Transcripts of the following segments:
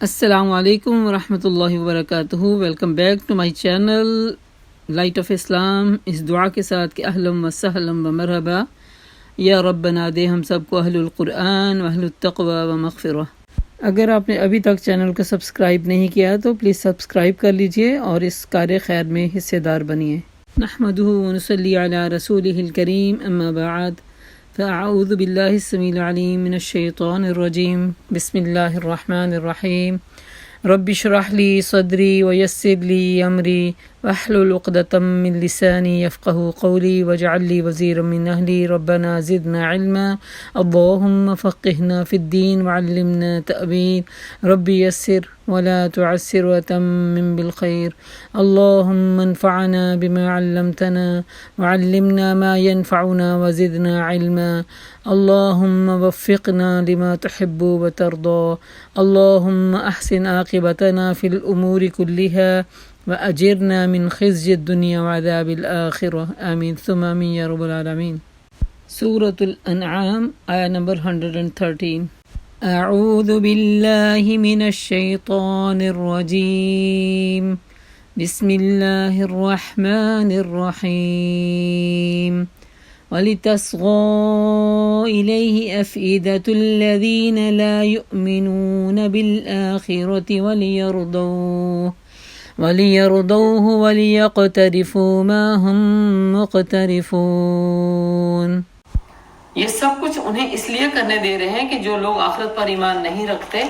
السلام علیکم ورحمۃ اللہ وبرکاتہ۔ Welcome back to my channel light of Islam, اس دعا کے ساتھ کہ اہلم و سہلم و مرحبا، یا ربنا دے ہم سب کو اہل القرآن و اہل التقوی و مغفرہ۔ اگر آپ نے ابھی تک چینل کو سبسکرائب نہیں کیا تو پلیز سبسکرائب کر لیجئے اور اس کار خیر میں حصے دار بنیے۔ نحمدہ و نصلی علی رسولہ الکریم، اما بعد فاعوذ باللہ السمیع العلیم من الشیطان الرجیم، بسم اللہ الرحمن الرحیم۔ رب اشرح لی صدری ویسر لی امری واحلل عقدۃ من لسانی یفقہوا قولی واجعل لی وزیرا من اہلی ربنا زدنا علما اللہم فقہنا فی الدین وعلمنا تأویل رب یسر ولا تعسر وتمم بالخیر اللہم انفعنا بما علمتنا وعلمنا ما ينفعنا وزدنا علما اللہم وفقنا لما تحب وترضى اللہم احسن عاقبتنا فی الامور كلها وأجرنا من خزي الدنيا وعذاب الآخرة آمين ثم آمين يا رب العالمين۔ سورة الأنعام آية نمبر 113۔ أعوذ بالله من الشيطان الرجيم بسم الله الرحمن الرحيم وَلِتَصْغَىٰ إِلَيْهِ أَفْئِدَةُ الَّذِينَ لَا يُؤْمِنُونَ بِالْآخِرَةِ وَلِيَرْضَوْهُ وَلِيَقْتَرِفُوا مَا هُمْ مُقْتَرِفُونَ۔ یہ سب کچھ انہیں اس لیے کرنے دے رہے ہیں کہ جو لوگ آخرت پر ایمان نہیں رکھتے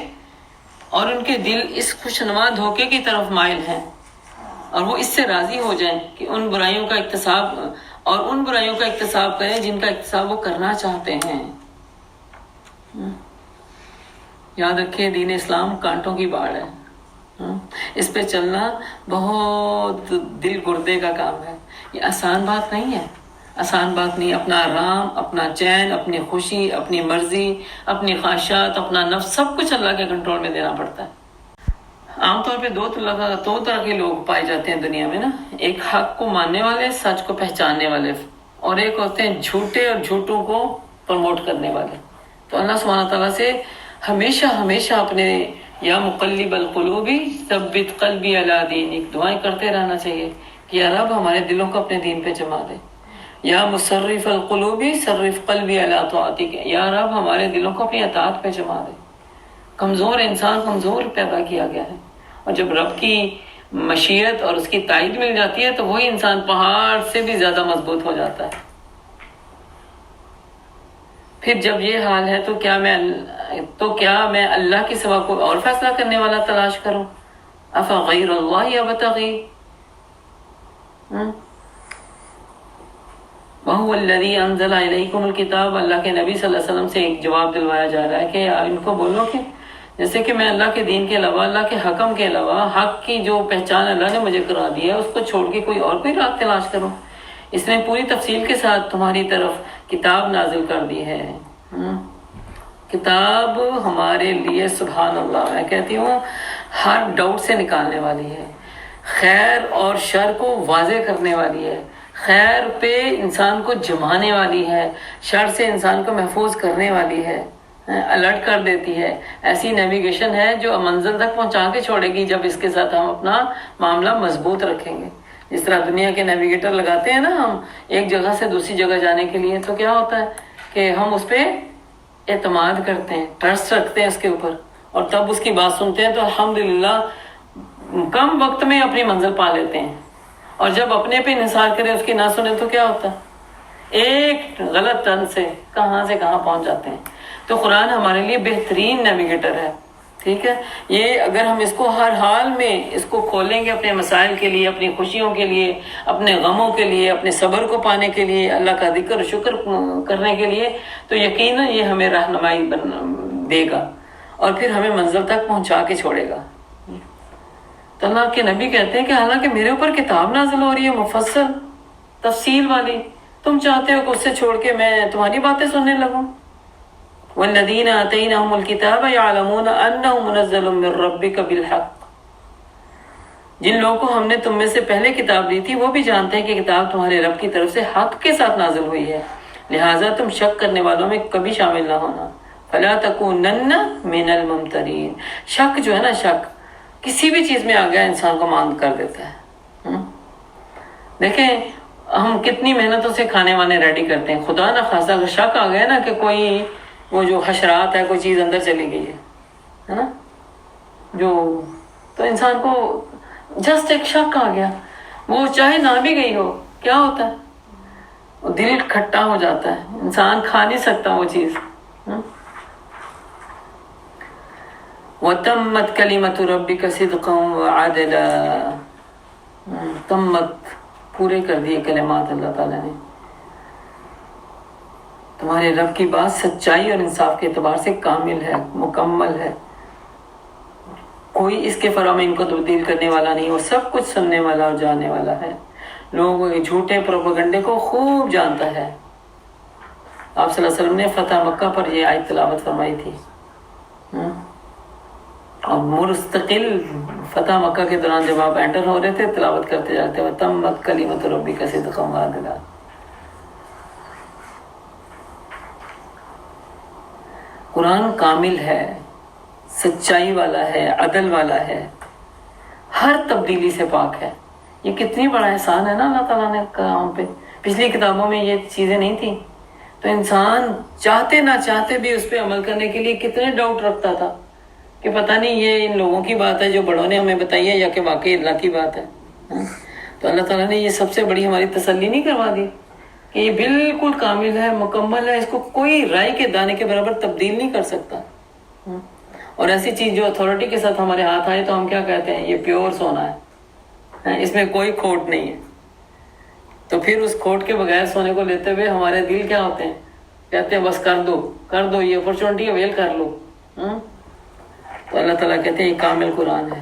اور ان کے دل اس خوشنما دھوکے کی طرف مائل ہیں، اور وہ اس سے راضی ہو جائیں کہ ان برائیوں کا اکتساب کریں جن کا اکتساب وہ کرنا چاہتے ہیں۔ یاد رکھیں، دین اسلام کانٹوں کی باڑ ہے، اس پہ چلنا بہت دل گردے کا کام ہے۔ یہ آسان بات نہیں ہے، آسان بات نہیں۔ اپنا آرام، اپنا چین، اپنی خوشی، اپنی مرضی، اپنی خواہشات، اپنا نفس، سب کچھ اللہ کے کنٹرول میں دینا پڑتا ہے۔ عام طور پہ دو طرح کے لوگ پائے جاتے ہیں دنیا میں نا، ایک حق کو ماننے والے، سچ کو پہچاننے والے، اور ایک ہوتے ہیں جھوٹے اور جھوٹوں کو پروموٹ کرنے والے۔ تو اللہ سبحانہ تعالیٰ سے ہمیشہ اپنے یا مقلب القلوب ثبت قلبی علی دینک دعائیں کرتے رہنا چاہیے کہ یا رب ہمارے دلوں کو اپنے دین پہ جما دے، یا مصرف القلوب صرف قلبی علی طاعتک، یا رب ہمارے دلوں کو اپنی اطاعت پہ جما دے۔ کمزور انسان کمزور پیدا کیا گیا ہے، اور جب رب کی مشیت اور اس کی تائید مل جاتی ہے تو وہی انسان پہاڑ سے بھی زیادہ مضبوط ہو جاتا ہے۔ پھر جب یہ حال ہے تو کیا میں اللہ کے سوا کوئی اور فیصلہ کرنے والا تلاش کروں؟ افغیر اللہ ابتغی وَهُوَ الَّذِي أَنزَلَ إِلَيْكُمُ الْكِتَابَ۔ اللہ کے نبی صلی اللہ علیہ وسلم سے ایک جواب دلوایا جا رہا ہے کہ ان کو بولو کہ جیسے کہ میں اللہ کے دین کے علاوہ، اللہ کے حکم کے علاوہ، حق کی جو پہچان اللہ نے مجھے کرا دی ہے اس کو چھوڑ کے کوئی راہ تلاش کروں۔ اس نے پوری تفصیل کے ساتھ تمہاری طرف کتاب نازل کر دی ہے۔ کتاب ہمارے لیے سبحان اللہ، میں کہتی ہوں ہر ڈاؤٹ سے نکالنے والی ہے، خیر اور شر کو واضح کرنے والی ہے، خیر پہ انسان کو جمانے والی ہے، شر سے انسان کو محفوظ کرنے والی ہے، الرٹ کر دیتی ہے۔ ایسی نیویگیشن ہے جو منزل تک پہنچا کے چھوڑے گی جب اس کے ساتھ ہم اپنا معاملہ مضبوط رکھیں گے۔ جس طرح دنیا کے نیویگیٹر لگاتے ہیں نا ہم ایک جگہ سے دوسری جگہ جانے کے لیے، تو کیا ہوتا ہے کہ ہم اس پہ اعتماد کرتے ہیں، ٹرسٹ رکھتے ہیں اس کے اوپر، اور تب اس کی بات سنتے ہیں تو الحمدللہ کم وقت میں اپنی منزل پا لیتے ہیں، اور جب اپنے پہ انحصار کریں اس کی نہ سنیں تو کیا ہوتا ہے، ایک غلط ٹرن سے کہاں پہنچ جاتے ہیں۔ تو قرآن ہمارے لیے بہترین نیویگیٹر ہے، ٹھیک ہے۔ یہ اگر ہم اس کو ہر حال میں اس کو کھولیں گے اپنے مسائل کے لیے، اپنی خوشیوں کے لیے، اپنے غموں کے لیے، اپنے صبر کو پانے کے لیے، اللہ کا ذکر و شکر کرنے کے لیے، تو یقیناً یہ ہمیں رہنمائی دے گا اور پھر ہمیں منزل تک پہنچا کے چھوڑے گا۔ تو اللہ کے نبی کہتے ہیں کہ حالانکہ میرے اوپر کتاب نازل ہو رہی ہے مفصل تفصیل والی، تم چاہتے ہو کہ اس سے چھوڑ کے میں تمہاری باتیں سننے لگوں۔ وَالَّذِينَ آتَيْنَاهُمُ الْكِتَابَ يَعْلَمُونَ أَنَّهُ مُنَزَّلٌ مِّن رَّبِّكَ بِالْحَقِّ۔ جن لوگوں کو ہم نے تم میں سے پہلے کتاب دی تھی وہ بھی جانتے ہیں کہ کتاب تمہارے رب کی طرف سے حق کے ساتھ نازل ہوئی ہے، لہٰذا تم شک کرنے والوں میں کبھی شامل نہ ہونا۔ فلا تکونن من الممترین. شک جو ہے نا، شک کسی بھی چیز میں آ گیا انسان کو ماند کر دیتا ہے. دیکھیں ہم کتنی محنتوں سے کھانے وانے ریڈی کرتے ہیں، خدا نہ خاصا اگر شک آ گیا نا کہ کوئی وہ جو حشرات ہے کوئی چیز اندر چلی گئی ہے نا، جو تو انسان کو جسٹ ایک شک آ گیا، وہ چاہے نہ بھی گئی ہو کیا ہوتا ہے، وہ دل کھٹا ہو جاتا ہے، انسان کھا نہیں سکتا وہ چیز. وَتَمَّتْ كَلِمَةُ رَبِّكَ صِدْقًا وَعَدْلًا. تمت پورے کر دیے کلمات اللہ تعالیٰ نے. تمہارے رب کی بات سچائی اور انصاف کے اعتبار سے کامل ہے، مکمل ہے. کوئی اس کے فرامین کو تبدیل کرنے والا نہیں، وہ سب کچھ سننے والا اور جاننے والا ہے. لوگوں کے جھوٹے پروپیگنڈے کو خوب جانتا ہے. آپ صلی اللہ علیہ وسلم نے فتح مکہ پر یہ آیت تلاوت فرمائی تھی، اور مستقل فتح مکہ کے دوران جب آپ انٹر ہو رہے تھے تلاوت کرتے جاتے ہیں وَتَمَّتْ كَلِمَةُ رَبِّكَ صِدْقًا وَعَدْلًا. قرآن کامل ہے، سچائی والا ہے، عدل والا ہے، ہر تبدیلی سے پاک ہے. یہ کتنی بڑا احسان ہے نا اللہ تعالیٰ نے ہم پہ. پچھلی کتابوں میں یہ چیزیں نہیں تھیں تو انسان چاہتے نہ چاہتے بھی اس پہ عمل کرنے کے لیے کتنے ڈاؤٹ رکھتا تھا کہ پتہ نہیں یہ ان لوگوں کی بات ہے جو بڑوں نے ہمیں بتائی ہے یا کہ واقعی اللہ کی بات ہے. تو اللہ تعالیٰ نے یہ سب سے بڑی ہماری تسلی نہیں کروا دی کہ یہ بالکل کامل ہے، مکمل ہے، اس کو کوئی رائی کے دانے کے برابر تبدیل نہیں کر سکتا. اور ایسی چیز جو اتھارٹی کے ساتھ ہمارے ہاتھ آئے تو ہم کیا کہتے ہیں، یہ پیور سونا ہے، اس میں کوئی کھوٹ نہیں ہے. تو پھر اس کھوٹ کے بغیر سونے کو لیتے ہوئے ہمارے دل کیا ہوتے ہیں، کہتے ہیں بس کر دو یہ اپرچونٹی اویل کر لو. تو اللہ تعالیٰ کہتے ہیں یہ کامل قرآن ہے.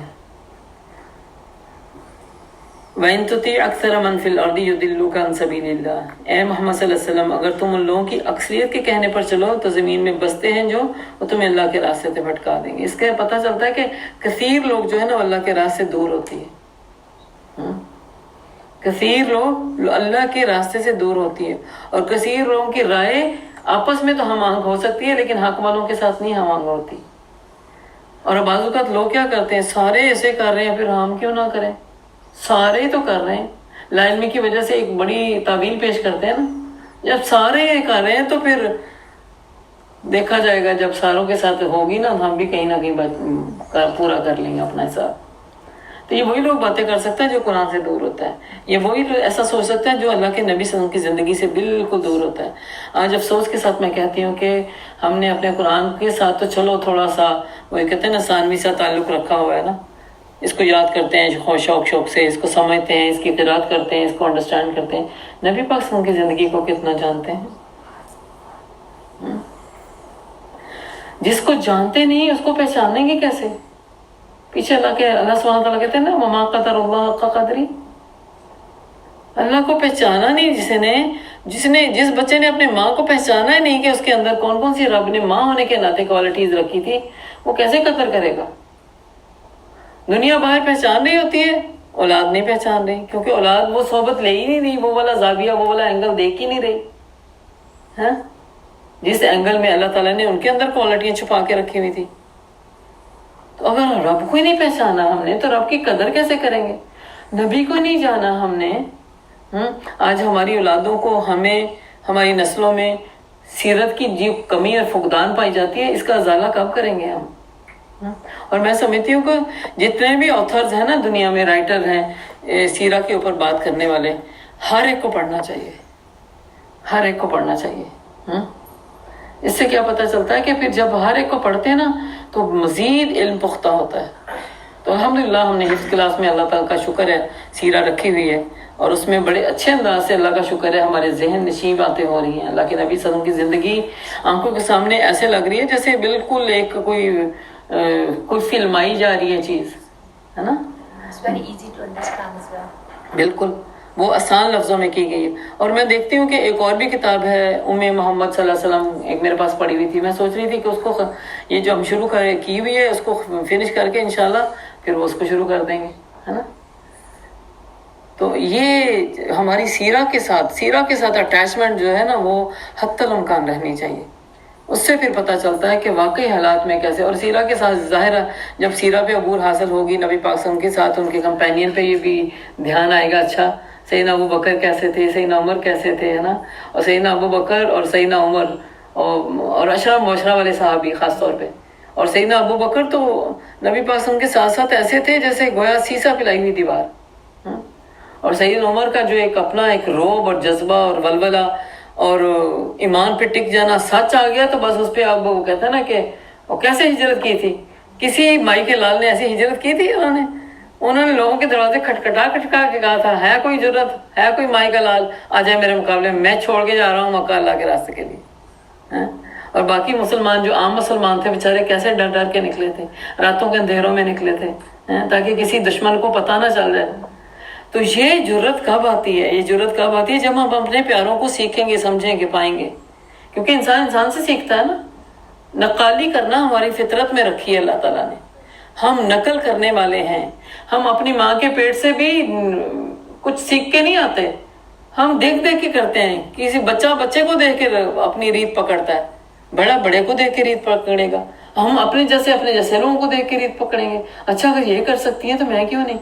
وَإِن تُطِعْ أَكْثَرَ مَنْ فِي الْأَرْضِ يُضِلُّوكَ عَنْ سَبِيلِ اللَّهِ. اے محمد صلی اللہ علیہ وسلم اگر تم ان لوگوں کی اکثریت کے کہنے پر چلو تو زمین میں بستے ہیں جو وہ تمہیں اللہ کے راستے سے بھٹکا دیں گے. اس کا پتہ چلتا ہے کہ کثیر لوگ جو ہے نا اللہ کے راستے سے دور ہوتی ہے. کثیر لوگ اللہ کے راستے سے دور ہوتی ہے، اور کثیر لوگوں کی رائے آپس میں تو ہم آہنگ ہو سکتی ہے لیکن حق والوں کے ساتھ نہیں ہم آہنگ ہوتی. اور اب بعض اوقات لوگ کیا کرتے ہیں، سارے ایسے کر رہے ہیں پھر ہم کیوں نہ کریں، سارے ہی تو کر رہے ہیں. لا علمی کی وجہ سے ایک بڑی تعویل پیش کرتے ہیں نا، جب سارے کر رہے ہیں تو پھر دیکھا جائے گا جب ساروں کے ساتھ ہوگی نا ہم بھی کہیں نہ کہیں پورا کر لیں گے اپنا حساب. تو یہ وہی لوگ باتیں کر سکتے ہیں جو قرآن سے دور ہوتا ہے، یہ وہی لوگ ایسا سوچ سکتے ہیں جو اللہ کے نبی صلی اللہ علیہ وسلم کی زندگی سے بالکل دور ہوتا ہے. آج افسوس کے ساتھ میں کہتی ہوں کہ ہم نے اپنے قرآن کے ساتھ تو چلو تھوڑا سا وہ کہتے ہیں نا ثانوی سا تعلق رکھا ہوا ہے نا، اس کو یاد کرتے ہیں شوق سے، اس کو سمجھتے ہیں، اس کی قرات کرتے ہیں، اس کو انڈرسٹینڈ کرتے ہیں. نبی پاک صلی اللہ علیہ وسلم کی زندگی کو کتنا جانتے ہیں. جس کو جانتے نہیں اس کو پہچانیں گے کیسے؟ پیچھے اللہ سبحانہ وتعالیٰ کہتے ہیں نا وما قدر اللہ حق قدری. اللہ کو پہچانا نہیں جس بچے نے اپنے ماں کو پہچانا ہی نہیں کہ اس کے اندر کون کون سی رب نے ماں ہونے کے ناطے کوالٹیز رکھی تھی، وہ کیسے قدر کرے گا؟ دنیا باہر پہچان رہی ہوتی ہے، اولاد نہیں پہچان رہی، کیونکہ اولاد وہ صحبت لے ہی نہیں رہی، وہ والا زاویہ وہ والا اینگل دیکھ ہی نہیں رہی. جس اینگل میں اللہ تعالیٰ نے ان کے اندر کوالٹیاں چھپا کے رکھی ہوئی تھی. تو اگر رب کو ہی نہیں پہچانا ہم نے تو رب کی قدر کیسے کریں گے؟ نبی کو نہیں جانا ہم نے. آج ہماری اولادوں کو ہمیں ہماری نسلوں میں سیرت کی جو کمی اور فقدان پائی جاتی ہے اس کا ازالہ کب کریں گے ہم؟ اور میں سمجھتی ہوں کہ جتنے بھی آتھرز ہیں نا دنیا میں، رائٹر ہیں سیرہ کے اوپر بات کرنے والے، ہر ایک کو پڑھنا چاہیے، ہر ایک کو پڑھنا چاہیے. اس سے کیا پتہ چلتا ہے کہ پھر جب ہر ایک کو پڑھتے ہیں نا تو مزید علم پختہ ہوتا ہے. تو الحمدللہ ہم نے حفظ کلاس میں اللہ تعالیٰ کا شکر ہے سیرہ رکھی ہوئی ہے، اور اس میں بڑے اچھے انداز سے اللہ کا شکر ہے ہمارے ذہن نشین باتیں ہو رہی ہیں. اللہ کے نبی صلی اللہ علیہ وسلم کی زندگی آنکھوں کے سامنے ایسے لگ رہی ہے جیسے بالکل ایک کوئی فلمائی جا رہی ہے چیز، ہے نا. بالکل وہ آسان لفظوں میں کی گئی ہے. اور میں دیکھتی ہوں کہ ایک اور بھی کتاب ہے محمد صلی اللہ علیہ وسلم، ایک میرے پاس پڑی ہوئی تھی، میں سوچ رہی تھی کہ اس کو یہ جو ہم شروع کی ہوئی ہے اس کو فنش کر کے انشاءاللہ پھر وہ اس کو شروع کر دیں گے، ہے نا. تو یہ ہماری سیرہ کے ساتھ اٹیچمنٹ جو ہے نا وہ حتی الامکان رہنی چاہیے. اس سے پھر پتہ چلتا ہے کہ واقعی حالات میں کیسے. اور سیرہ کے ساتھ ظاہر ہے جب سیرہ پہ عبور حاصل ہوگی نبی پاک صلی اللہ علیہ وسلم کے ساتھ ان کے کمپینین پہ یہ بھی دھیان آئے گا. اچھا سیدنا ابو بکر کیسے تھے, سیدنا عمر کیسے تھے, ہے نا, اور سیدنا ابو بکر اور سیدنا عمر اور اشرا معاشرہ والے صحابی خاص طور پہ. اور سیدنا ابو بکر تو نبی پاک صلی اللہ علیہ وسلم کے ساتھ ساتھ ایسے تھے جیسے گویا سیسا پلائی ہوئی دیوار. اور سیدنا عمر کا جو ایک اپنا ایک روب اور جذبہ اور ولولہ اور ایمان پہ ٹک جانا, سچ آ گیا تو بس اس پہ اب وہ کہتا ہے نا کہ وہ کیسے ہجرت کی تھی. کسی مائی کے لال نے ایسی ہجرت کی تھی, انہوں نے لوگوں کے دروازے کھٹکھٹا کے کہا تھا ہے کوئی جرت, ہے کوئی مائی کا لال آ جائے میرے مقابلے میں چھوڑ کے جا رہا ہوں مکہ اللہ کے راستے کے لیے. اور باقی مسلمان جو عام مسلمان تھے بیچارے کیسے ڈر ڈر کے نکلے تھے, راتوں کے اندھیروں میں نکلے تھے تاکہ کسی دشمن کو پتہ نہ چل جائے. تو یہ جرت کب آتی ہے, یہ جرت کب آتی ہے جب ہم اپنے پیاروں کو سیکھیں گے, سمجھیں گے, پائیں گے. کیونکہ انسان سے سیکھتا ہے نا. نقالی کرنا ہماری فطرت میں رکھی ہے اللہ تعالیٰ نے. ہم نقل کرنے والے ہیں. ہم اپنی ماں کے پیٹ سے بھی کچھ سیکھ کے نہیں آتے, ہم دیکھ کے کرتے ہیں. کسی بچے کو دیکھ کے اپنی ریت پکڑتا ہے, بڑے کو دیکھ کے ریت پکڑے گا. ہم اپنے جیسے لوگوں کو دیکھ کے ریت پکڑیں گے. اچھا اگر یہ کر سکتی ہیں تو میں کیوں نہیں,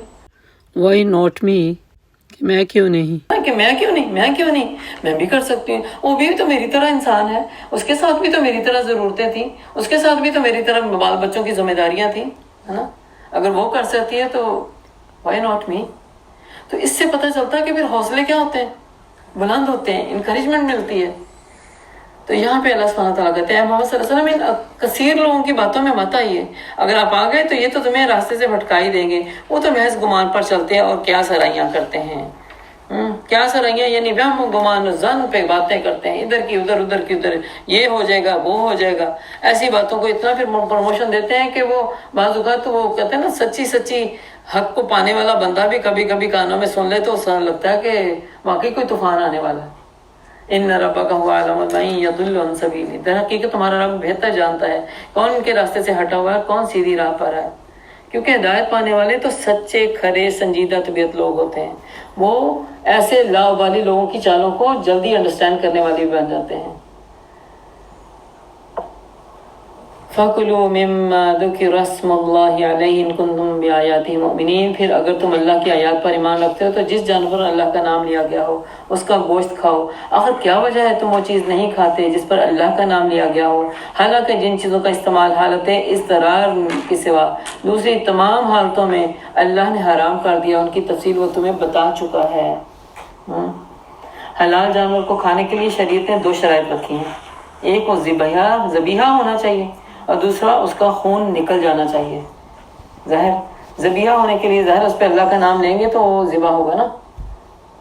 وائی ناٹ می, کہ میں کیوں نہیں, میں بھی کر سکتی ہوں. وہ بھی تو میری طرح انسان ہے, اس کے ساتھ بھی تو میری طرح ضرورتیں تھیں, اس کے ساتھ بھی تو میری طرح بال بچوں کی ذمہ داریاں تھیں, ہے نا. اگر وہ کر سکتی ہے تو وائی ناٹ می. تو اس سے پتہ چلتا ہے کہ پھر حوصلے کیا ہوتے ہیں, بلند ہوتے ہیں, انکریجمنٹ ملتی ہے. تو یہاں پہ اللہ سبحانہ تعالیٰ کہتے ہیں محمد صلی اللہ علیہ وسلم ان کثیر لوگوں کی باتوں میں مت آئیے. اگر آپ آ گئے تو یہ تو تمہیں راستے سے بھٹکا ہی دیں گے. وہ تو محض گمان پر چلتے ہیں اور کیا سرائیاں کرتے ہیں. کیا سرائیاں یعنی وہم گمان ظن پہ باتیں کرتے ہیں, ادھر کی ادھر, یہ ہو جائے گا وہ ہو جائے گا. ایسی باتوں کو اتنا پھر پروموشن دیتے ہیں کہ وہ بعض اوقات وہ کہتے ہیں نا سچی حق کو پانے والا بندہ بھی کبھی کبھی کانوں میں سن لے تو لگتا ہے کہ واقعی کوئی طوفان آنے والا ہے. ان ربک هو اعلم من یضل عن سبیلہ. در حقیقت تمہارا رب بہتر جانتا ہے کون ان کے راستے سے ہٹا ہوا ہے, کون سیدھی راہ پر ہے. کیونکہ ہدایت پانے والے تو سچے کھرے سنجیدہ طبیعت لوگ ہوتے ہیں. وہ ایسے لاابالی لوگوں کی چالوں کو جلدی انڈرسٹینڈ کرنے والے بھی بن جاتے ہیں. فَكُلُوا مِمَّا ذُكِرَ اسْمُ اللَّهِ عَلَيْهِ إِن كُنتُم بِآيَاتِهِ مُؤْمِنِينَ. پھر اگر تم اللہ کی آیات پر ایمان رکھتے ہو تو جس جانور پر اللہ کا نام لیا گیا ہو اس کا گوشت کھاؤ. آخر کیا وجہ ہے تم وہ چیز نہیں کھاتے جس پر اللہ کا نام لیا گیا ہو, حالانکہ جن چیزوں کا استعمال حالت اضطرار کے سوا دوسری تمام حالتوں میں اللہ نے حرام کر دیا. ان کی تفصیل وہ تمہیں بتا چکا ہے. حلال جانور کو کھانے کے لیے شریعت نے 2 شرائط رکھی ہیں. ایک وہ ذبیحہ ہونا چاہیے اور دوسرا اس کا خون نکل جانا چاہیے. ظاہر ذبیحہ ہونے کے لیے ظاہر اس پہ اللہ کا نام لیں گے تو وہ ذبح ہوگا نا.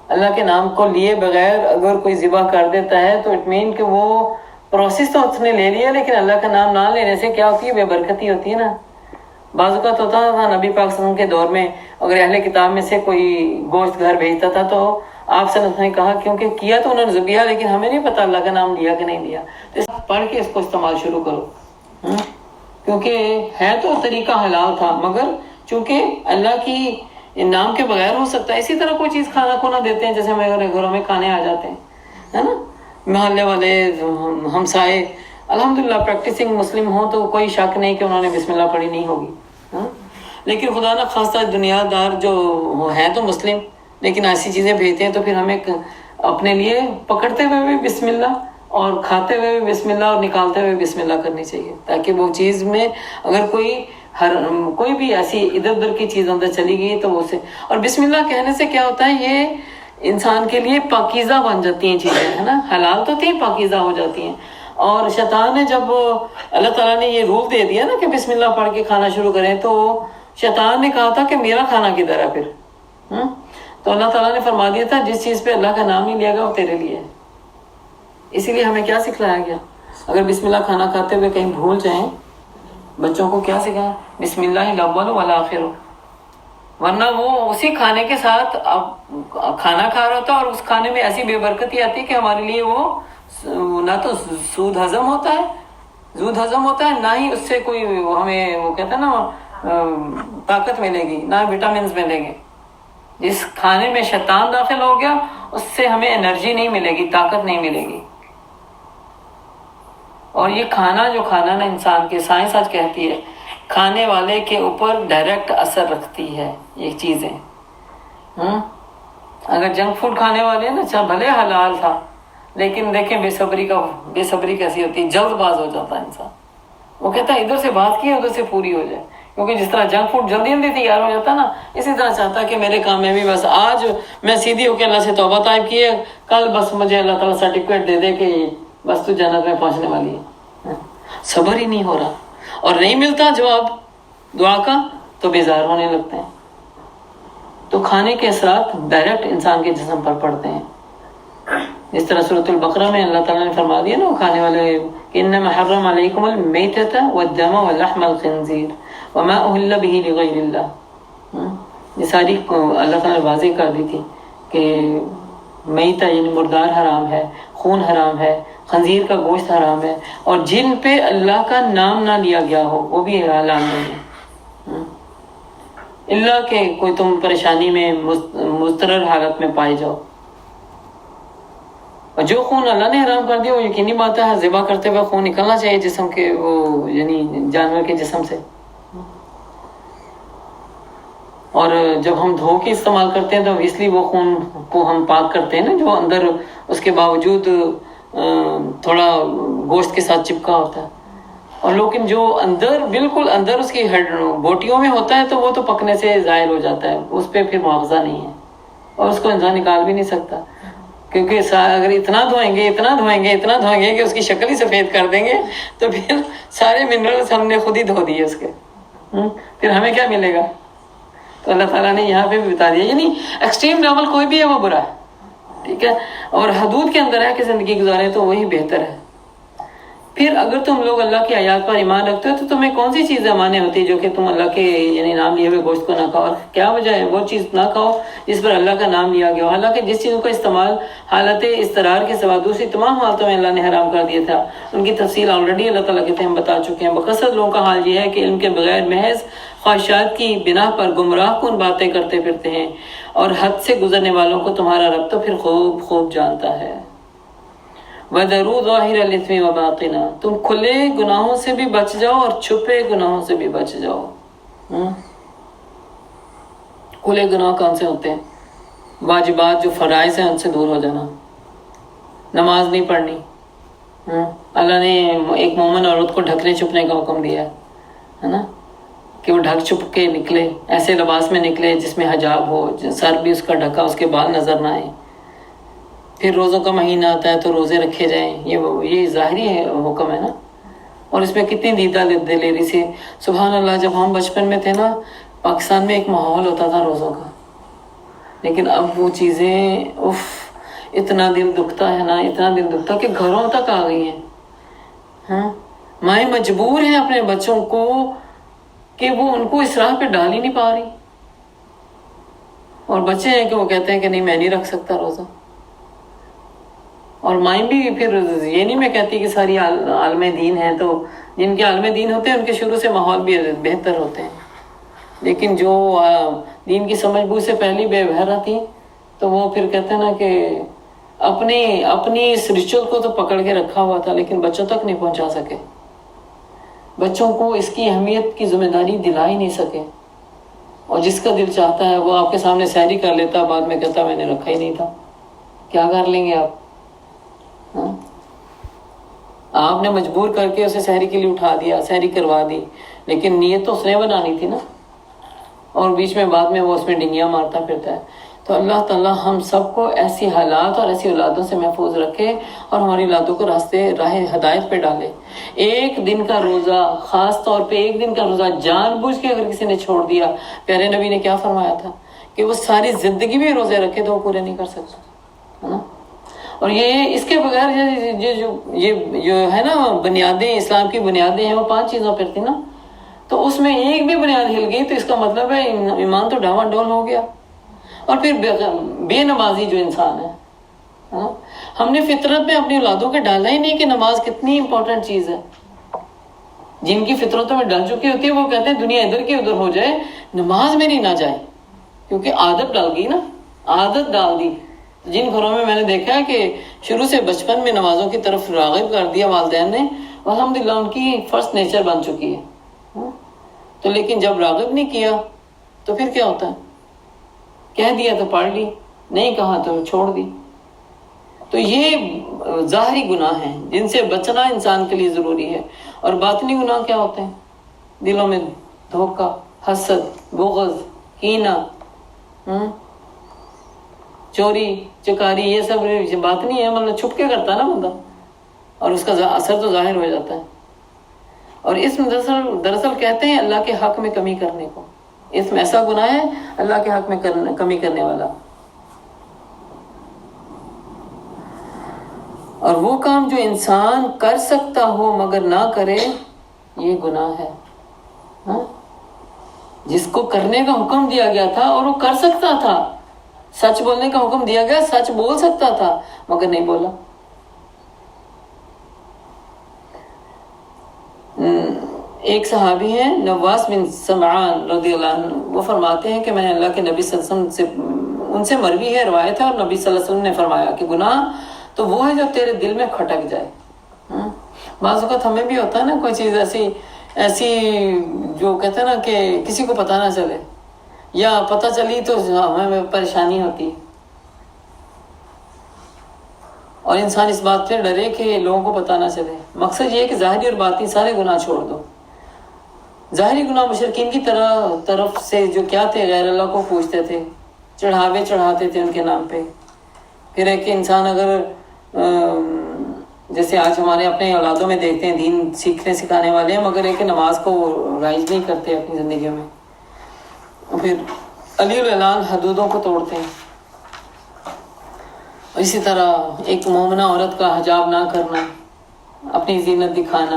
اللہ کے نام کو لیے بغیر اگر کوئی ذبح کر دیتا ہے تو اٹ مین کہ وہ پروسیس تو اس نے لے لیا لیکن اللہ کا نام نہ لینے سے کیا ہوتی ہے, بے برکتی ہوتی ہے نا. بعض اوقات ہوتا تھا نبی پاک صلی اللہ علیہ وسلم کے دور میں اگر اہل کتاب میں سے کوئی گوشت گھر بھیجتا تھا تو آپ صلی اللہ علیہ وسلم نے کہا کیونکہ کیا تو انہوں نے ذبیحہ لیکن ہمیں نہیں پتا اللہ کا نام لیا کہ نہیں لیا, تو پڑھ کے اس کو استعمال شروع کرو. کیونکہ ہے تو طریقہ حلال تھا مگر چونکہ اللہ کی نام کے بغیر ہو سکتا ہے. اسی طرح کوئی چیز کھانا کھونا دیتے ہیں جیسے ہمارے گھروں میں کھانے آ جاتے ہیں, ہے نا. محلے والے ہمسائے الحمدللہ پریکٹسنگ مسلم ہوں تو کوئی شک نہیں کہ انہوں نے بسم اللہ پڑھی نہیں ہوگی. لیکن خدا نہ خاصہ دنیا دار جو ہیں تو مسلم لیکن ایسی چیزیں بھیجتے ہیں تو پھر ہمیں اپنے لیے پکڑتے ہوئے بھی بسم اللہ اور کھاتے ہوئے بھی بسم اللہ اور نکالتے ہوئے بسم اللہ کرنی چاہیے تاکہ وہ چیز میں اگر کوئی بھی ایسی ادھر ادھر کی چیز اندر چلی گئی تو وہ سے. اور بسم اللہ کہنے سے کیا ہوتا ہے, یہ انسان کے لیے پاکیزہ بن جاتی ہیں چیزیں, ہے نا. حلال تو تھیں پاکیزہ ہو جاتی ہیں. اور شیطان نے جب اللہ تعالیٰ نے یہ رول دے دیا نا کہ بسم اللہ پڑھ کے کھانا شروع کریں تو شیطان نے کہا تھا کہ میرا کھانا کدھر ہے پھر. تو اللہ تعالیٰ نے فرما دیا تھا جس چیز پہ اللہ کا نام نہیں لیا گیا وہ تیرے لیے ہے. اسی لیے ہمیں کیا سکھلایا گیا, اگر بسم اللہ کھانا کھاتے ہوئے کہیں بھول جائیں بچوں کو کیا سکھایا, بسم اللہ الاول والآخر. ورنہ وہ اسی کھانے کے ساتھ کھانا کھا رہا ہوتا اور اس کھانے میں ایسی بے برکتی آتی کہ ہمارے لیے وہ نہ تو سود ہضم ہوتا ہے نہ ہی اس سے کوئی ہمیں وہ کہتا ہے نا طاقت ملے گی, نہ وٹامنز ملیں گے. جس کھانے میں شیطان داخل ہو گیا اس سے ہمیں انرجی نہیں ملے گی, طاقت نہیں ملے گی. اور یہ کھانا جو کھانا نا انسان کے، سائنس آج کہتی ہے کھانے والے کے اوپر ڈائریکٹ اثر رکھتی ہے یہ چیزیں۔ اگر جنک فوڈ کھانے والے نا، چاہے بھلے حلال تھا، لیکن دیکھیں بے صبری کیسی ہوتی ہے، جلد باز ہو جاتا ہے انسان، وہ کہتا ہے ادھر سے بات کی ادھر سے پوری ہو جائے، کیونکہ جس طرح جنک فوڈ جلدی جلدی تیار ہو جاتا ہے نا، اسی طرح چاہتا ہے کہ میرے کام میں بھی بس آج میں سیدھی ہو کے اللہ سے توبہ طائب کی ہے، کل بس مجھے اللہ تعالیٰ سرٹیفکیٹ دے دے کہ بس تو جنت میں پہنچنے والی ہے۔ صبر ہی نہیں ہو رہا، اور نہیں ملتا جواب دعا کا تو بیزار ہونے لگتے ہیں۔ تو کھانے کے اثرات ڈائریکٹ انسان کے جسم پر پڑتے ہیں، جس طرح سورۃ البقرہ میں اللہ تعالیٰ نے فرما دیا نا کھانے والے کہ انما حرم علیکم المیتۃ والدم ولحم الخنزیر وما اہل بہ لغیر اللہ۔ یہ ساری اللہ تعالیٰ نے واضح کر دی تھی کہ میتہ یعنی مردار حرام ہے، خون حرام ہے، خنزیر کا گوشت حرام ہے، اور جن پہ اللہ کا نام نہ لیا گیا ہو وہ بھی حلال نہیں ہے، اللہ کہ کوئی تم پریشانی میں مضطرر حالت میں پائے جاؤ۔ اور جو خون اللہ نے حرام کر دیا وہ یقینی بات ہے ذبح کرتے ہوئے خون نکلنا چاہیے جسم کے، وہ یعنی جانور کے جسم سے۔ اور جب ہم دھو کے استعمال کرتے ہیں تو اس لیے وہ خون کو ہم پاک کرتے ہیں نا، جو اندر اس کے باوجود تھوڑا گوشت کے ساتھ چپکا ہوتا ہے، اور لیکن جو اندر بالکل اندر اس کی بوٹیوں میں ہوتا ہے تو وہ تو پکنے سے ظاہر ہو جاتا ہے، اس پہ پھر مواخذہ نہیں ہے، اور اس کو انسان نکال بھی نہیں سکتا، کیونکہ اگر اتنا دھوئیں گے کہ اس کی شکل ہی سفید کر دیں گے تو پھر سارے منرلز ہم نے خود ہی دھو دیے اس کے، پھر ہمیں کیا ملے گا؟ تو اللہ تعالیٰ نے یہاں پہ بھی بتا دیا، یعنی ایکسٹریم لیول کوئی بھی ہے وہ برا ہے، ٹھیک ہے، اور حدود کے اندر ہے کہ زندگی گزارے تو وہی بہتر ہے۔ پھر اگر تم لوگ اللہ کی آیات پر ایمان رکھتے ہو تو تمہیں کون سی چیزیں مانے ہوتی جو کہ تم اللہ کے یعنی نام لیے ہوئے گوشت کو نہ کھاؤ، اور کیا وجہ ہے وہ چیز نہ کھاؤ جس پر اللہ کا نام لیا گیا ہو، حالانکہ جس چیزوں کا استعمال حالت اضطرار کے سوا دوسری تمام حالتوں میں اللہ نے حرام کر دیا تھا، ان کی تفصیل آلریڈی اللہ تعالیٰ کہتے ہیں ہم بتا چکے ہیں۔ بکثرت لوگوں کا حال یہ ہے کہ ان کے بغیر محض خواہشات کی بنا پر گمراہ کن باتیں کرتے پھرتے ہیں، اور حد سے گزرنے والوں کو تمہارا رب تو پھر خوب خوب جانتا ہے۔ وَذَرُوا ظَاهِرَ الْإِثْمِ وَبَاطِنَهُ، تم کھلے گناہوں سے بھی بچ جاؤ اور چھپے گناہوں سے بھی بچ جاؤ۔ کھلے گناہ کون سے ہوتے ہیں؟ واجبات جو فرائض ہیں ان سے دور ہو جانا، نماز نہیں پڑھنی، اللہ نے ایک مومن عورت کو ڈھکنے چھپنے کا حکم دیا ہے نا، کہ وہ ڈھک چھپ کے نکلے، ایسے لباس میں نکلے جس میں حجاب ہو، سر بھی اس کا ڈھکا، اس کے بال نظر نہ آئے۔ پھر روزوں کا مہینہ آتا ہے تو روزے رکھے جائیں، یہ ظاہری حکم ہے نا، اور اس میں کتنی دیدہ دلیری سے، سبحان اللہ، جب ہم بچپن میں تھے نا پاکستان میں ایک ماحول ہوتا تھا روزوں کا، لیکن اب وہ چیزیں اتنا دل دکھتا ہے نا، اتنا دل دکھتا کہ گھروں تک آ گئی ہیں۔ مائیں مجبور ہیں اپنے بچوں کو کہ وہ ان کو اس راہ پہ ڈال ہی نہیں پا رہی، اور بچے ہیں کہ وہ کہتے ہیں کہ نہیں میں نہیں رکھ سکتا روزہ، اور مائیں بھی پھر یہ نہیں میں کہتی کہ ساری عالم دین ہیں، تو جن کے عالم دین ہوتے ہیں ان کے شروع سے ماحول بھی بہتر ہوتے ہیں، لیکن جو دین کی سمجھ بوجھ سے پہلی بے بہرا تھی تو وہ پھر کہتے ہیں نا کہ اپنی اس ریچول کو تو پکڑ کے رکھا ہوا تھا لیکن بچوں تک نہیں پہنچا سکے، بچوں کو اس کی اہمیت کی ذمہ داری دلا ہی نہیں سکے، اور جس کا دل چاہتا ہے وہ آپ کے سامنے سحری کر لیتا، بعد میں کہتا میں نے رکھا ہی نہیں تھا۔ کیا کر لیں گے آپ نے مجبور کر کے اسے سحری کے لیے اٹھا دیا، سحری کروا دی، لیکن نیت تو اس نے بنانی تھی نا، اور بیچ میں بعد میں وہ اس میں ڈنگیاں مارتا پھرتا ہے۔ تو اللہ تعالیٰ ہم سب کو ایسی حالات اور ایسی اولادوں سے محفوظ رکھے، اور ہماری اولادوں کو راہ ہدایت پہ ڈالے۔ ایک دن کا روزہ، خاص طور پہ ایک دن کا روزہ جان بوجھ کے اگر کسی نے چھوڑ دیا، پیارے نبی نے کیا فرمایا تھا کہ وہ ساری زندگی بھی روزے رکھے تو وہ پورے نہیں کر سکتا، ہے نا۔ اور یہ اس کے بغیر یہ جو ہے نا بنیادیں، اسلام کی بنیادیں ہیں، وہ 5 چیزوں پر تھی نا، تو اس میں ایک بھی بنیاد ہل گئی تو اس کا مطلب ہے ایمان تو ڈاواں ڈول ہو گیا۔ اور پھر بے نمازی جو انسان ہے، ہم نے فطرت میں اپنی اولادوں کے ڈالا ہی نہیں کہ نماز کتنی امپورٹنٹ چیز ہے۔ جن کی فطرتوں میں ڈل چکی ہوتی ہے وہ کہتے ہیں دنیا ادھر کی ادھر ہو جائے، نماز میری نہ جائے، کیونکہ عادت ڈال گئی نا، عادت ڈال دی۔ جن گھروں میں نے دیکھا ہے کہ شروع سے بچپن میں نمازوں کی طرف راغب کر دیا والدین نے، الحمدللہ ان کی فرسٹ نیچر بن چکی ہے. تو لیکن جب راغب نہیں کیا تو پھر کیا ہوتا ہے؟ کہہ دیا تو پڑھ لی، نہیں کہا تو چھوڑ دی. تو یہ ظاہری گناہ ہیں جن سے بچنا انسان کے لیے ضروری ہے. اور باطنی گناہ کیا ہوتے ہیں؟ دلوں میں دھوکہ، حسد، بغض، کینہ، چوری چکاری، یہ سب باطنی ہے، مطلب چھپ کے کرتا ہے نا بندہ، اور اس کا اثر تو ظاہر ہو جاتا ہے. اور اس میں دراصل کہتے ہیں اللہ کے حق میں کمی کرنے کو. اس میں ایسا گناہ ہے اللہ کے حق میں کمی کرنے والا. اور وہ کام جو انسان کر سکتا ہو مگر نہ کرے، یہ گناہ ہے. جس کو کرنے کا حکم دیا گیا تھا اور وہ کر سکتا تھا، سچ بولنے کا حکم دیا گیا، سچ بول سکتا تھا مگر نہیں بولا. ایک صحابی ہیں نواس بن سمعان رضی اللہ عنہ، وہ فرماتے ہیں کہ میں نے اللہ کے نبی صلی اللہ علیہ وسلم سے، ان سے مروی ہے، روایت ہے، اور نبی صلی اللہ علیہ وسلم نے فرمایا کہ گناہ تو وہ ہے جو تیرے دل میں کھٹک جائے. بعض اوقات ہمیں بھی ہوتا ہے نا کوئی چیز ایسی جو کہتے ہیں نا کہ کسی کو پتہ نہ چلے، یا پتہ چلی تو ہمیں پریشانی ہوتی ہے، اور انسان اس بات سے ڈرے کہ لوگوں کو پتہ نہ چلے. مقصد یہ ہے کہ ظاہری اور باطنی سارے گناہ چھوڑ دو. ظاہری گناہ مشرکین کی طرف سے جو کیا تھے، غیر اللہ کو پوجتے تھے، چڑھاوے چڑھاتے تھے ان کے نام پہ. پھر ہے کہ انسان اگر جیسے آج ہمارے اپنے اولادوں میں دیکھتے ہیں دین سیکھنے سکھانے والے ہیں، مگر ایک نماز کو رائج نہیں کرتے اپنی زندگیوں میں. پھر علی الاعلان حدودوں کو توڑتے ہیں. اسی طرح ایک مومنہ عورت کا حجاب نہ کرنا، اپنی زینت دکھانا،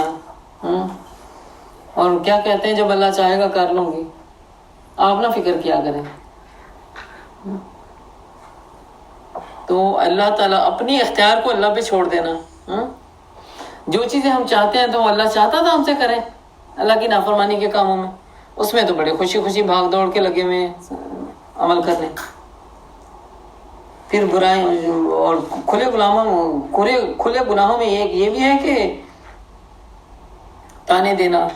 اور کیا کہتے ہیں جب اللہ چاہے گا کر لوں گی. آپ نہ فکر کیا کریں. تو اللہ تعالیٰ اپنی اختیار کو اللہ پہ چھوڑ دینا. جو چیزیں ہم چاہتے ہیں تو اللہ چاہتا تھا ہم سے کریں اللہ کی نافرمانی کے کاموں میں، اس میں تو بڑے خوشی خوشی بھاگ دوڑ کے لگے ہوئے عمل کرنے. پھر برائیں اور کھلے گناہوں میں یہ بھی ہے کہ تانے دینا،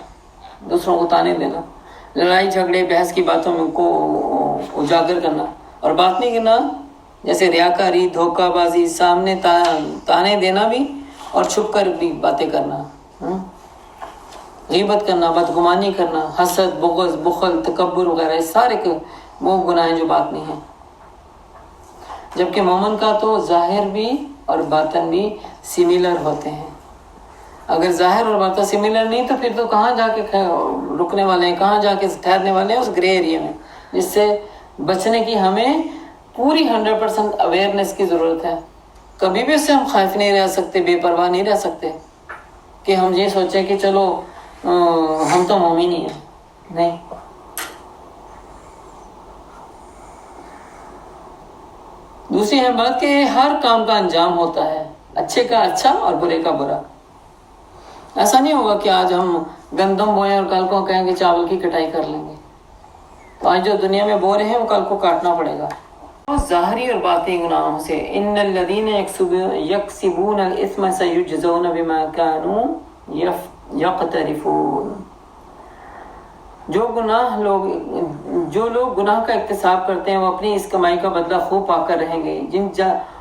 دوسروں کو تانے دینا، لڑائی جھگڑے بحث کی باتوں کو اجاگر کرنا. اور باطنی گناہ جیسے ریاکاری، دھوکہ بازی، سامنے تانے دینا بھی اور چھپ کر بھی باتیں کرنا، غیبت کرنا، بدگمانی کرنا، حسد، بغض، بخل، تکبر وغیرہ، سارے وہ گناہ ہیں جو باطنی ہیں. جبکہ مومن کا تو ظاہر بھی اور باطن بھی سملر ہوتے ہیں. اگر ظاہر اور باطن سملر نہیں تو پھر تو کہاں جا کے رکنے والے ہیں، کہاں جا کے ٹھہرنے والے ہیں؟ اس گرے ایریا میں، جس سے بچنے کی ہمیں پوری 100% اویئرنیس کی ضرورت ہے. کبھی بھی اس سے ہم خائف نہیں رہ سکتے، بے پرواہ نہیں رہ سکتے کہ ہم یہ سوچیں کہ چلو ہم تو مومن ہی ہیں. نہیں. دوسری ہے بات کہ ہر کام کا انجام ہوتا ہے، اچھے کا اچھا اور برے کا برا. ایسا نہیں ہوگا کہ آج ہم گندم بوئیں اور کل کو کہیں گے چاول کی کٹائی کر لیں گے. تو آج جو دنیا میں بو رہے ہیں وہ کل کو کاٹنا پڑے گا. ظاہری اور باطنی گناہوں سے ان الذین یکسبون الاثم سیجزون بما کانوا یقترفون. جو لوگ گناہ کا اکتساب کرتے ہیں وہ اپنی اس کمائی کا بدلہ خوب پا کر رہیں گے.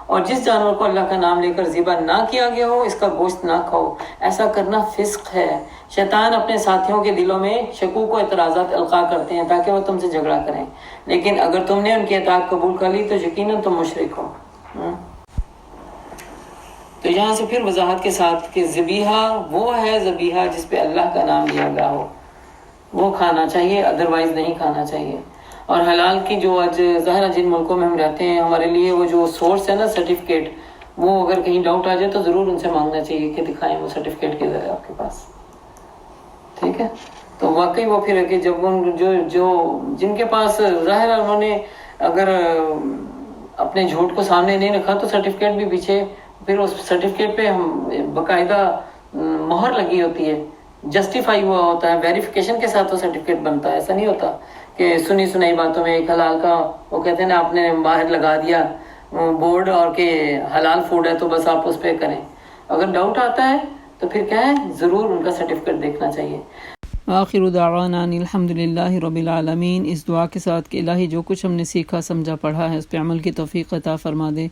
اور جس جانور کو اللہ کا نام لے کر ذبح نہ کیا گیا ہو اس کا گوشت نہ کھاؤ. ایسا کرنا فسق ہے. شیطان اپنے ساتھیوں کے دلوں میں شکوک و اعتراضات القاء کرتے ہیں تاکہ وہ تم سے جھگڑا کریں، لیکن اگر تم نے ان کی اطاعت قبول کر لی تو یقیناً تم مشرک ہو. تو یہاں سے پھر وضاحت کے ساتھ کہ ذبیحہ وہ ہے ذبیحہ جس پہ اللہ کا نام لیا گیا ہو، وہ کھانا چاہیے، ادروائز نہیں کھانا چاہیے. اور حلال کی جو آج ظاہر جن ملکوں میں ہم رہتے ہیں ہمارے لیے وہ جو سورس ہے نا سرٹیفکیٹ، وہ اگر کہیں ڈاؤٹ آ جائے تو ضرور ان سے مانگنا چاہیے کہ دکھائیں وہ سرٹیفکیٹ کے ذریعے آپ کے پاس. ٹھیک ہے. تو واقعی وہ پھر ہے کہ جب جو جن کے پاس ظاہر انہوں نے اگر اپنے جھوٹ کو سامنے نہیں رکھا تو سرٹیفکیٹ بھی پیچھے، پھر اس سرٹیفکیٹ پہ ہم باقاعدہ مہر لگی ہوتی ہے، جسٹیفائی ہوا ہوتا ہے، ویریفیکیشن کے ساتھ وہ سرٹیفکیٹ بنتا ہے. ایسا نہیں ہوتا کہ سنی سنائی باتوں میں ایک حلال کا وہ کہتے ہیں نا آپ نے باہر لگا دیا بورڈ اور کہ حلال فوڈ ہے تو بس آپ اس پہ کریں. اگر ڈاؤٹ آتا ہے تو پھر کیا ہے، ضرور ان کا سرٹیفکیٹ دیکھنا چاہیے۔ آخر دعوانا الحمدللہ رب العالمین۔ اس دعا کے ساتھ کہ الہی جو کچھ ہم نے سیکھا سمجھا پڑھا ہے اس پہ عمل کی توفیق عطا فرما دے۔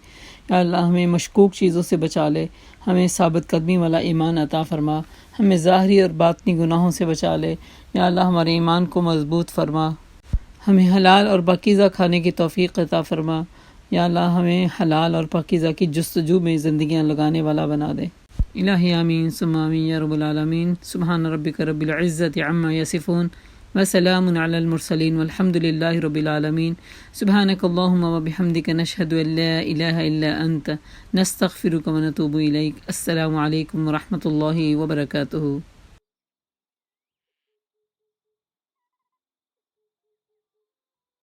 یا اللہ ہمیں مشکوک چیزوں سے بچا لے، ہمیں ثابت قدمی والا ایمان عطا فرما، ہمیں ظاہری اور باطنی گناہوں سے بچا لے۔ یا اللہ ہمارے ایمان کو مضبوط فرما، ہمیں حلال اور پاکیزہ کھانے کی توفیق عطا فرما۔ یا اللہ ہمیں حلال اور پاکیزہ کی جستجو میں زندگیاں لگانے والا بنا دے۔ الہی آمین ثم آمین یا رب العالمین۔ سبحان ربک رب العزت عما یصفون وسلام علی المرسلین والحمد للہ رب العالمین۔ سبحانک اللہم وبحمدک نشہد ان لا الہ الا انت نستغفرک ونتوب الیک۔ السلام علیکم ورحمۃ اللہ وبرکاتہ۔